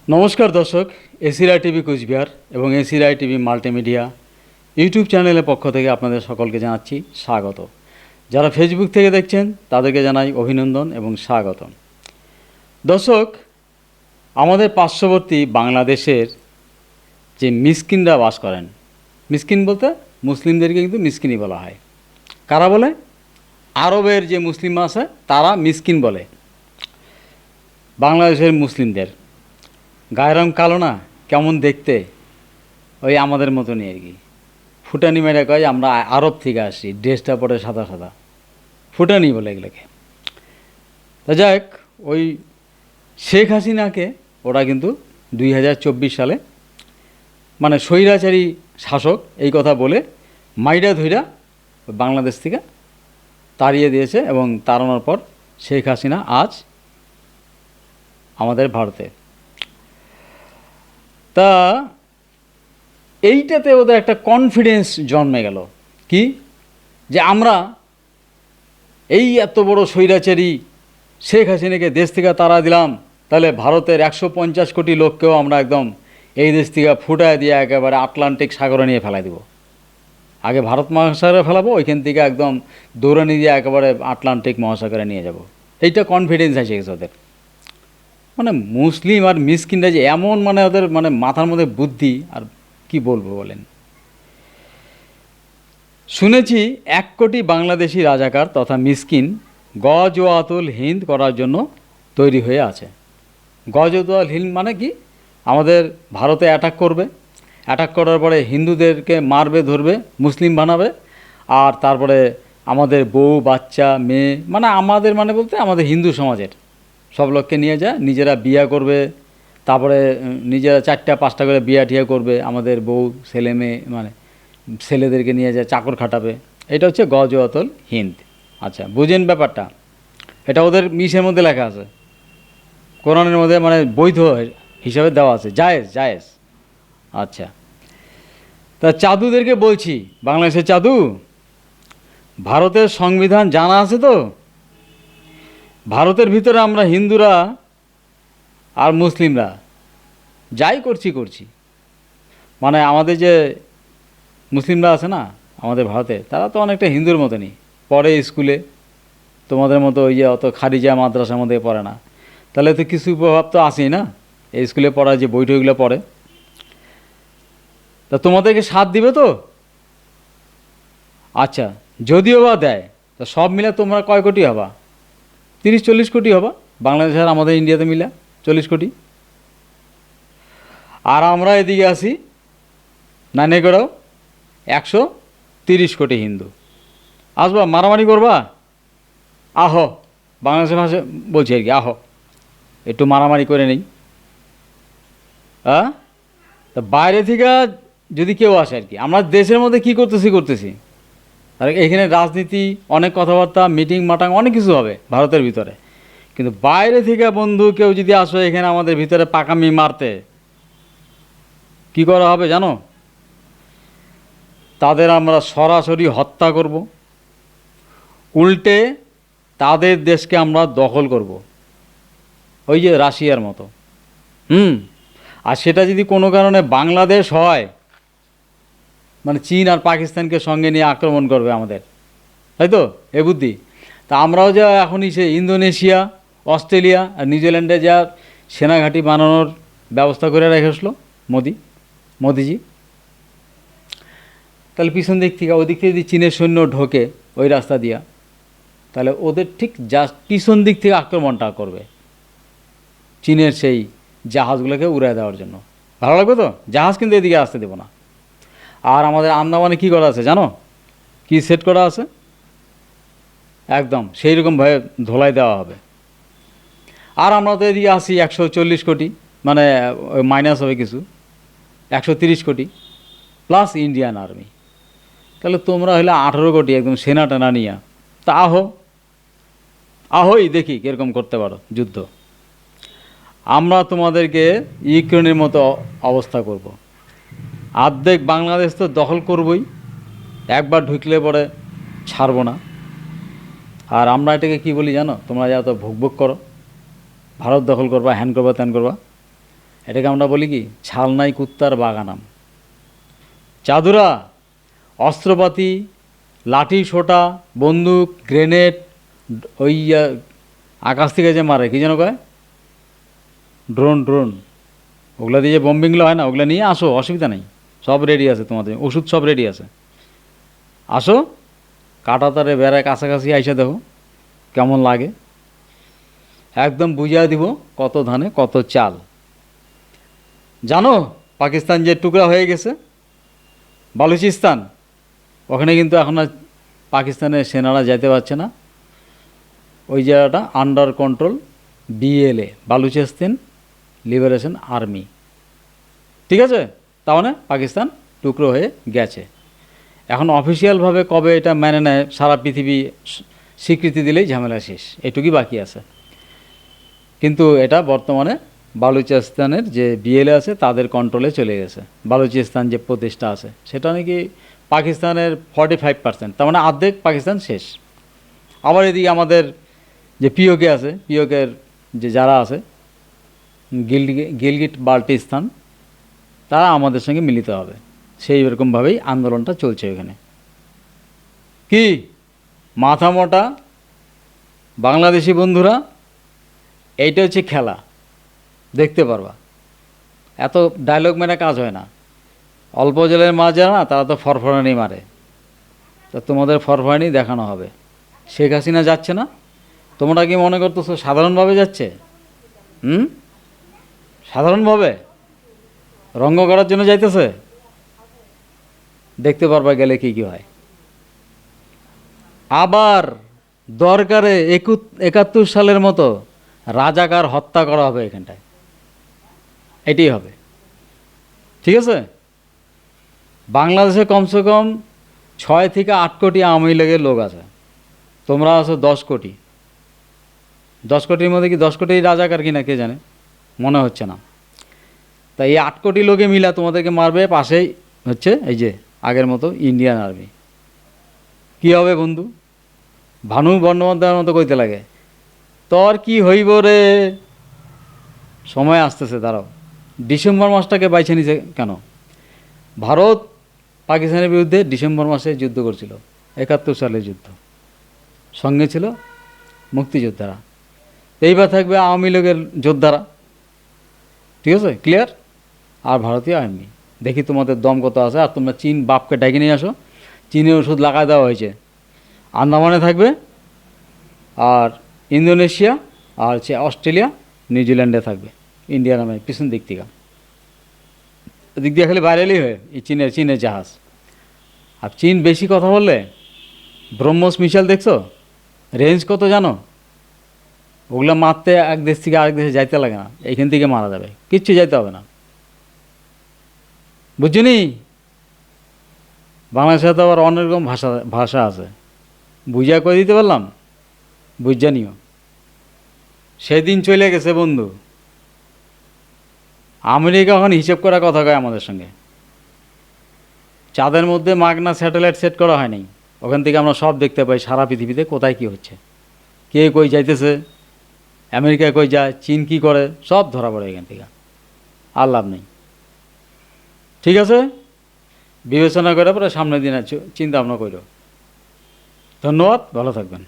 নমস্কার দর্শক, এসিরাই টিভি কুচবিহার এবং এসিরাই টিভি মাল্টিমিডিয়া ইউটিউব চ্যানেলের পক্ষ থেকে আপনাদের সকলকে জানাচ্ছি স্বাগত। যারা ফেসবুক থেকে দেখছেন তাদেরকে জানাই অভিনন্দন এবং স্বাগত। দর্শক, আমাদের পার্শ্ববর্তী বাংলাদেশের যে মিসকিনরা বাস করেন, মিসকিন বলতে মুসলিমদেরকে কিন্তু মিসকিনই বলা হয়। কারা বলে? আরবের যে মুসলিম আছে তারা মিসকিন বলে বাংলাদেশের মুসলিমদের। গায়ের রং কালো না, কেমন দেখতে, ওই আমাদের মতনই আর কি। ফুটানি মেরে কয় আমরা আরব থেকে আসি, ড্রেসটা পরে সাদা সাদা, ফুটানি বলে এগুলোকে। তা যাক, ওই শেখ হাসিনাকে ওরা কিন্তু 2024 সালে মানে স্বৈরাচারী শাসক এই কথা বলে মাইরা ধইরা বাংলাদেশ থেকে তাড়িয়ে দিয়েছে এবং তাড়ানোর পর শেখ হাসিনা আজ আমাদের ভারতে। তা এইটাতে ওদের একটা কনফিডেন্স জন্মে গেল কি, যে আমরা এই এত বড় স্বৈরাচারী শেখ হাসিনাকে দেশ থেকে তাড়া দিলাম, তাহলে ভারতের 150 কোটি লোককেও আমরা একদম এই দেশ থেকে ফুটায় দিয়ে একেবারে আটলান্টিক সাগরে নিয়ে ফেলাই দেব। আগে ভারত মহাসাগরে ফেলাবো, ওইখান থেকে একদম দৌড়ানি দিয়ে একেবারে আটলান্টিক মহাসাগরে নিয়ে যাব। এইটা কনফিডেন্স আছে ওদের। মানে মুসলিম আর মিসকিনরা যে এমন, মানে ওদের মানে মাথার মধ্যে বুদ্ধি, আর কি বলবো বলেন। শুনেছি 1 কোটি বাংলাদেশি রাজাকার তথা মিসকিন গজওয়াতুল হিন্দ করার জন্য তৈরি হয়ে আছে। গজওয়াতুল হিন্দ মানে কি? আমাদের ভারতে অ্যাটাক করবে, অ্যাটাক করার পরে হিন্দুদেরকে মারবে, ধরবে, মুসলিম বানাবে, আর তারপরে আমাদের বউ বাচ্চা মেয়ে, মানে আমাদের মানে বলতে আমাদের হিন্দু সমাজের সব লোককে নিয়ে যায়, নিজেরা বিয়া করবে, তারপরে নিজেরা 4টা 5টা করে বিয়া ঠিয়া করবে, আমাদের বউ ছেলে মেয়ে মানে ছেলেদেরকে নিয়ে যায় চাকর খাটাবে। এটা হচ্ছে গজওয়াতুল হিন্দ। আচ্ছা, বুঝেন ব্যাপারটা? এটা ওদের মিশের মধ্যে লেখা আছে, কোরআনের মধ্যে মানে বৈধ হিসাবে দেওয়া আছে, জায়েজ জায়েজ। আচ্ছা, তা চাদুদেরকে বলছি, বাংলাদেশের চাদু, ভারতের সংবিধান জানা আছে তো? ভারতের ভিতরে আমরা হিন্দুরা আর মুসলিমরা যাই করছি, মানে আমাদের যে মুসলিমরা আছে না আমাদের ভারতে, তারা তো অনেকটা হিন্দুর মতনই পড়ে স্কুলে, তোমাদের মতো ওই যে অত খারিজা মাদ্রাসার মধ্যে পড়ে না। তাহলে তো কিছু প্রভাব তো আসেই না, এই স্কুলে পড়া যে বইটইগুলো পড়ে। তা তোমাদেরকে সাথ দিবে তো? আচ্ছা, যদিও বা দেয়, তা সব মিলে তোমরা কয় কোটি হবা? 30-40 কোটি হবা, বাংলাদেশ আর আমাদের ইন্ডিয়াতে মিলে 40 কোটি। আর আমরা এদিকে আসি নানে করেও 130 কোটি হিন্দু। আসবা, মারামারি করবা? আহো, বাংলাদেশের ভাষা বলছি আর কি, আহো একটু মারামারি করে নেই। তা বাইরে থেকে যদি কেউ আসে আর কি, আমরা দেশের মধ্যে কি করতেছি, আর এখানে রাজনীতি, অনেক কথাবার্তা, মিটিং মাটাং অনেক কিছু হবে ভারতের ভিতরে, কিন্তু বাইরে থেকে বন্ধু কেউ যদি আসে এখানে আমাদের ভিতরে পাকামি মারতে, কি করা হবে জানো? তাদের আমরা সরাসরি হত্যা করব, উল্টে তাদের দেশকে আমরা দখল করব, ওই যে রাশিয়ার মতো। আর সেটা যদি কোনো কারণে বাংলাদেশ হয়, মানে চীন আর পাকিস্তানকে সঙ্গে নিয়ে আক্রমণ করবে আমাদের, তাই তো এ বুদ্ধি। তা আমরাও যা এখনই সে ইন্দোনেশিয়া, অস্ট্রেলিয়া আর নিউজিল্যান্ডে যা সেনাঘাঁটি বানানোর ব্যবস্থা করে রেখেছিল মোদিজি, তাহলে পিছন দিক থেকে ওই দিক থেকে যদি চীনের সৈন্য ঢোকে ওই রাস্তা দিয়া, তাহলে ওদের ঠিক জাস্ট পিছন দিক থেকে আক্রমণটা করবে, চীনের সেই জাহাজগুলোকে উড়ায় দেওয়ার জন্য। ভালো লাগবে তো? জাহাজ কিন্তু এদিকে আসতে দেবো না। আর আমাদের আন্দামানে কী করা আছে জানো? কি সেট করা আছে? একদম সেই রকমভাবে ধোলাই দেওয়া হবে। আর আমরা তো এদিকে আসি 140 কোটি, মানে মাইনাস হবে কিছু, 130 কোটি প্লাস ইন্ডিয়ান আর্মি। তাহলে তোমরা হলে 18 কোটি একদম সেনা টেনা নিয়ে। তা আহোই দেখি কীরকম করতে পারো যুদ্ধ। আমরা তোমাদেরকে ইউক্রেনের মতো অবস্থা করব, অর্ধেক বাংলাদেশ তো দখল করবই, একবার ঢুকলে পরে ছাড়বো না। আর আমরা এটাকে কি বলি জানো? তোমরা যা তো ভুক করো, ভারত দখল করবা, হ্যান করবা ত্যান করবা, এটাকে আমরা বলি কি, ছালনাই কুত্তার বাগানাম। চাদুরা অস্ত্রপাতি, লাঠি সোটা, বন্দুক, গ্রেনেড, ওই আকাশ থেকে যে মারে কী যেন কয়, ড্রোন ড্রোন, ওগুলো দিয়ে যে বম্বিংগুলো হয় না, ওগুলো নিয়ে আসো, অসুবিধা নেই, সব রেডি আছে তোমাদের, ওষুধ সব রেডি আছে। আসো, কাঁটাতারে বেড়ায় কাছাকাছি আইসা দেখো কেমন লাগে, একদম বুঝিয়ে দিব কত ধানে কত চাল। জানো পাকিস্তান যে টুকরা হয়ে গেছে, বালুচিস্তান, ওখানে কিন্তু এখন আর পাকিস্তানের সেনারা যেতে পারছে না। ওই জায়গাটা under control BLA, Balochistan liberation army. ঠিক আছে, তার মানে পাকিস্তান টুকরো হয়ে গেছে। এখন অফিসিয়ালভাবে কবে এটা মেনে নেয়, সারা পৃথিবী স্বীকৃতি দিলেই ঝামেলা শেষ, এটুকুই বাকি আছে। কিন্তু এটা বর্তমানে বালুচিস্তানের যে বিএলএ আছে তাদের কন্ট্রোলে চলে গেছে। বালুচিস্তান যে প্রতিষ্ঠা আছে সেটা নাকি পাকিস্তানের 45%, তার মানে অর্ধেক পাকিস্তান শেষ। আবার এদিকে আমাদের যে পিওকে আছে, পিওকের যে যারা আছে গিলগিট বাল্টিস্তান, তারা আমাদের সঙ্গে মিলিত হবে, সেই রকমভাবেই আন্দোলনটা চলছে এখানে। কি মাথা মোটা বাংলাদেশি বন্ধুরা, এইটা হচ্ছে খেলা, দেখতে পারবা। এত ডায়লগ মেরে কাজ হয় না। অল্প জলের মাছ যারা না, তারা তো ফরফরানি মারে, তো তোমাদের ফরফরানি দেখানো হবে। শেখ হাসিনা যাচ্ছে না, তোমরা কি মনে করতেছো সাধারণভাবে যাচ্ছে? সাধারণভাবে রঙ্গ করার জন্য যাইতেছে? দেখতে পারবা গেলে কি কি হয়। আবার দরকারে 71 সালের মতো রাজাকার হত্যা করা হবে এখানটায়, এটাই হবে। ঠিক আছে, বাংলাদেশে কমসে কম 6 থেকে 8 কোটি আওয়ামী লীগের লোক আছে, তোমরা আছো 10 কোটি। 10 কোটির মধ্যে কি 10 কোটি রাজাকার কিনা কে জানে, মনে হচ্ছে না। তাই এই 8 কোটি লোকে মিলা তোমাদেরকে মারবে, পাশেই হচ্ছে এই যে আগের মতো ইন্ডিয়ান আর্মি। কি হবে বন্ধু? ভানু বন্দ্যোপাধ্যায়ের মতো কইতে লাগে, তোর কি হইব রে, সময় আসতেছে, দাঁড়াও। ডিসেম্বর মাসটাকে বাইছে নিছে কেন? ভারত পাকিস্তানের বিরুদ্ধে ডিসেম্বর মাসে যুদ্ধ করছিল, 71 সালের যুদ্ধ, সঙ্গে ছিল মুক্তিযোদ্ধারা। এইবার থাকবে আওয়ামী লীগের যোদ্ধারা। ঠিক আছে, ক্লিয়ার? আর ভারতীয় আর্মি। দেখি তোমাদের দম কত আছে। আর তোমরা চীন বাপকে ডেকে নিয়ে আসো, চীনের ওষুধ লাগাই দেওয়া হয়েছে। আন্দামানে থাকবে, আর ইন্দোনেশিয়া, আর হচ্ছে অস্ট্রেলিয়া, নিউজিল্যান্ডে থাকবে ইন্ডিয়ান আর্মি পিছন দিক থেকে। দিক দিয়ে খালি বাইরেলেই হয় এই চীনের জাহাজ। আর চীন বেশি কথা বললে, ব্রহ্মস মিসাইল দেখছো রেঞ্জ কত জানো? ওগুলো মারতে এক দেশ থেকে আরেক দেশে যাইতে লাগে না, এইখান থেকে মারা যাবে, কিচ্ছু যাইতে হবে না। বুঝছনি? বাংলাদেশে তো আবার অনেক রকম ভাষা আছে, বুঝা করে দিতে পারলাম, বুঝা নিও। সেদিন চলে গেছে বন্ধু, আমেরিকা এখন হিসেব করা কথা কয় আমাদের সঙ্গে। চাঁদের মধ্যে মাগনা স্যাটেলাইট সেট করা হয়নি, ওখান থেকে আমরা সব দেখতে পাই সারা পৃথিবীতে কোথায় কি হচ্ছে, কে কই যাইতেছে, আমেরিকায় কই যায়, চীন কি করে, সব ধরা পড়ে এখান থেকে। আর লাভ নেই। ঠিক আছে, বিবেচনা করে পরে সামনের দিনে চিন্তা ভাবনা করো। ধন্যবাদ, ভালো থাকবেন।